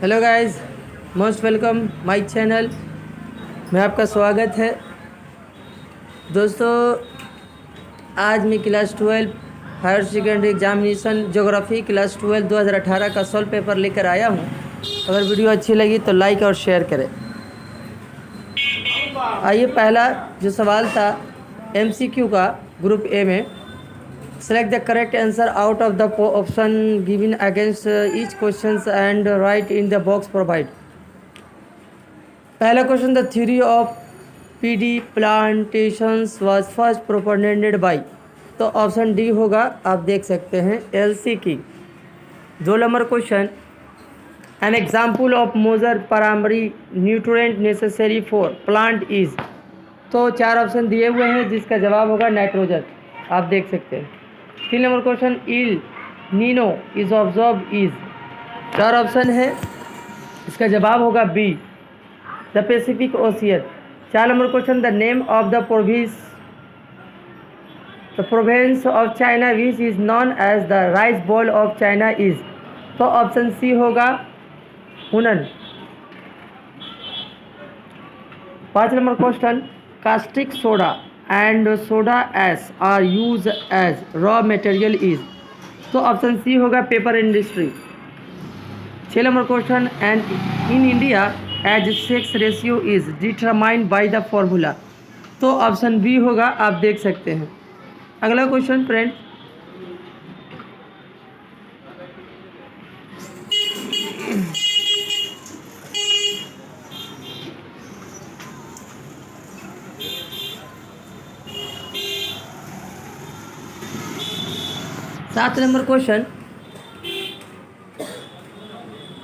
Hello guys, most welcome my channel में आपका स्वागत है। दोस्तों, आज मैं class 12 higher secondary examination geography class 12 2018 का सॉल्व पेपर लेकर आया हूं। अगर वीडियो अच्छी लगी तो लाइक और शेयर करें। आइए, पहला जो सवाल था MCQ का ग्रुप ए में, select the correct answer out of the option given against each questions and write in the box provide। पहला question, the theory of PD plantations was first propounded by, तो option D होगा, आप देख सकते हैं, LC की। 2 number question, an example of major primary nutrient necessary for plant is, तो 4 option दिए हुए हैं जिसका जवाब होगा नाइट्रोजन, आप देख सकते हैं। 3 number question, El Nino is observe is, 4 option है, इसका जवाब होगा B, the Pacific ocean. 4 number question, the name of the province of China which is known as the rice bowl of China is, तो option C होगा Hunan. 5 number question, caustic soda and soda ash are use as raw material is, तो option C होगा paper industry. 6 number question, and in India as sex ratio is determined by the formula, तो option B होगा, आप देख सकते हैं। अगला question friends, सात number question,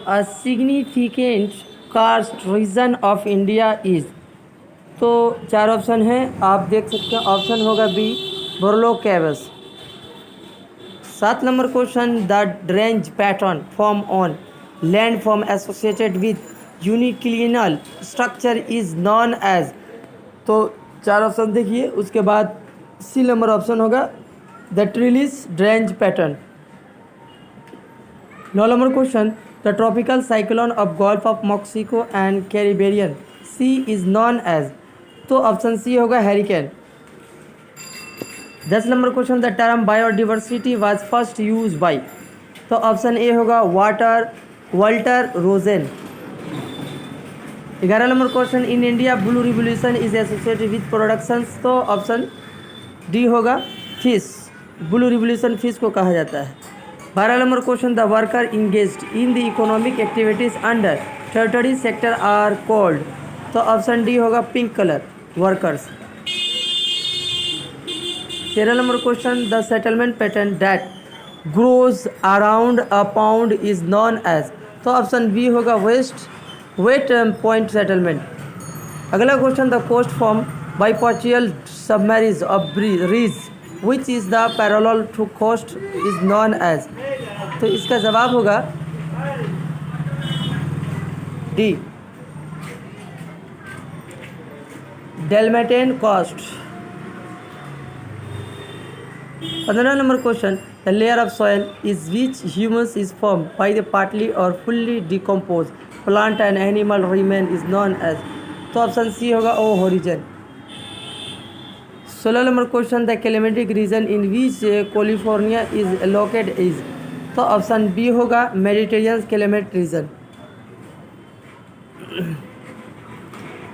a significant caste region of India is, तो 4 ऑप्शन है, आप देख सकते हैं, ऑप्शन होगा बी, बोरलो कैवस। 7 number question, the drainage pattern form on land form associated with uniclinal structure is known as, तो 4 ऑप्शन देखिए, उसके बाद सी नंबर ऑप्शन होगा the trellis drainage pattern. 9 number question, the tropical cyclone of gulf of Mexico and Caribbean sea is known as, तो option C होगा hurricane. 10 number question, the term biodiversity was first use by, तो option A होगा Walter Rosen. 11 number question, in India blue revolution is associated with productions, तो option D होगा fish, blue revolution fish को कहा जाता है। 12 number question, the worker engaged in the economic activities under territory sector are called, तो option D होगा pink collar, workers. 13 number question, the settlement pattern that grows around a pound is known as, तो option B होगा wet point settlement. अगला question, the coast form by partial submergence of ridges which is the parallel to coast is known as, तो इसका जवाब होगा D, Dalmatian coast. 15 number question, the layer of soil is which humus is form by the partly और fully decompose plant and animal remain is known as, तो option C होगा O horizon. 16 number question, the climatic region in which California is located is, तो option B होगा Mediterranean climate region.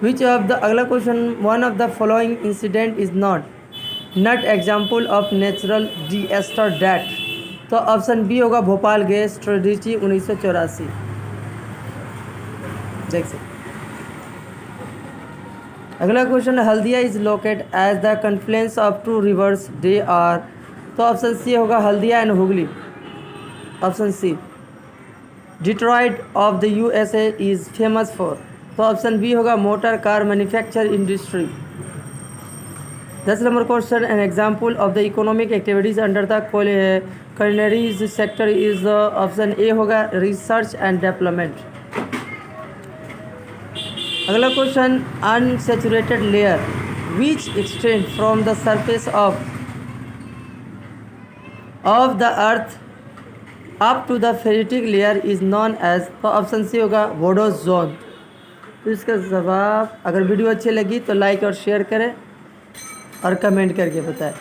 Which of the, अगला question, one of the following incident is not example of natural disaster that, तो option B होगा Bhopal gas tragedy 1984, देख सकते। अगला question, Haldia is located as the confluence of two rivers they are, तो option C होगा Haldia and Hooghly, option C. Detroit of the USA is famous for, तो option B होगा motor car manufacture industry. 10 number question, an example of the economic activities under the culinary sector is, option A होगा research and development. अगला question, unsaturated layer which extend from the surface of the earth up to the ferritic layer is known as, तो option C होगा vadose zone. तो इसका जवाब, अगर video अच्छी लगी तो लाइक और शेयर करें और कमेंट करके बताएं।